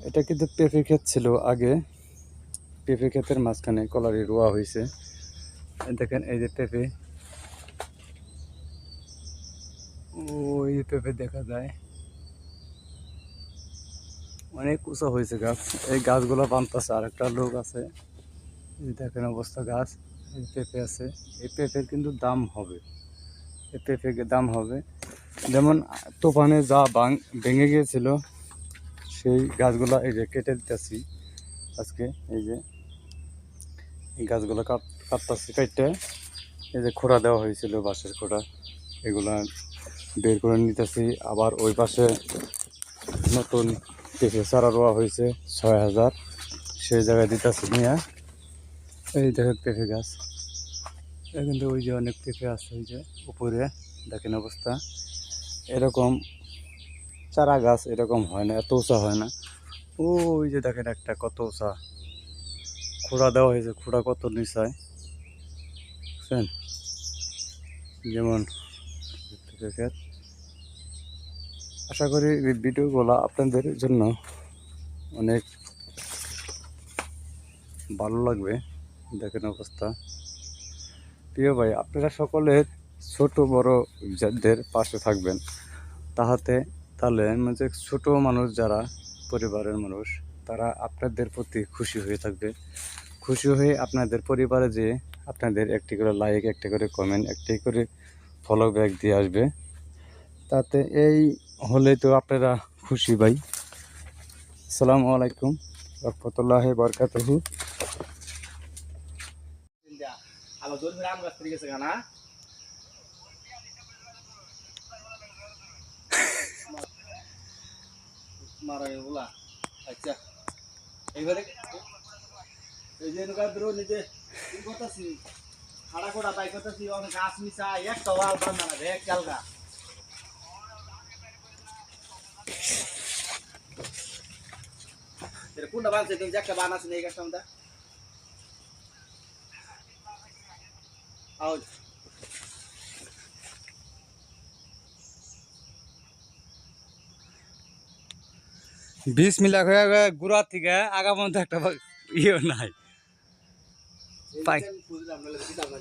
এটা কিন্তু পেঁপে ক্ষেত ছিল আগে। পেঁপে ক্ষেতের মাঝখানে কলারি রোয়া হয়েছে। দেখেন এই যে পেঁপে, ওই পেঁপে দেখা যায়, অনেক উঁচা হয়েছে গাছ। এই গাছগুলো বানতেছে, আর একটা লোক আছে, এই দেখেন অবস্থা গাছ। এই পেঁপে আছে, এই পেঁপের কিন্তু দাম হবে, এই পেঁপেকে দাম হবে। যেমন তুফানে যা ভেঙে গিয়েছিল, সেই গাছগুলা এই যে কেটে দিতেছি আজকে। এই যে এই গাছগুলো কাটতেছি, কাটতে এই যে খোঁড়া দেওয়া হয়েছিল, বাঁশের খোঁড়া, এগুলা বের করে নিতেছি। আবার ওই পাশে নতুন পেঁপে চারা রোয়া হয়েছে ৬,০০০, সেই জায়গায় দিতেছি নিয়ে। এই দেখেন পেঁপে গাছ, কিন্তু ওই যে অনেক পেঁপে আছে, ওই যে উপরে দেখেন অবস্থা। এরকম চারা গাছ এরকম হয় না, এত উঁচা হয় না। ওই যে দেখেন একটা কত উঁচা খোঁড়া দেওয়া হয়েছে, খোঁড়া কত নিচায়, বুঝছেন? যেমন ক্ষেত। আশা করি এই ভিডিওগুলো আপনাদের জন্য অনেক ভালো লাগবে। দেখেন অবস্থা। প্রিয় ভাই, আপনারা সকলে ছোট বড় যাদের পাশে থাকবেন, তাহলে মানে ছোট মানুষ যারা পরিবারের মানুষ, তারা আপনাদের প্রতি খুশি হয়ে থাকবে। খুশি হয়ে আপনাদের পরিবারে যে আপনাদের একটি করে লাইক, একটি করে কমেন্ট, একটি করে ফলো ব্যাক দিয়ে আসবে। তাতে এই হলে তো আপনারা খুশি ভাই। আসসালামু আলাইকুম রহমতুল্লাহি বারাকাতুহু। আচ্ছা এইবারে এই যে নৌকা দ্রো নিজে কি করতেছি খাড়া খোড়া বাই করতেছি অনেক গাছ মিশা একটা ওয়াল বান্ধা না এক চালগা এর কোনটা বানছে তুমি একটা বানাছ নেই গাছটা আমরা আও বিষ মিলা হয়ে গুড়া থেকে আগা পর্যন্ত একটা ইয়ে নাই পাই। বুঝলাম না দিতাম না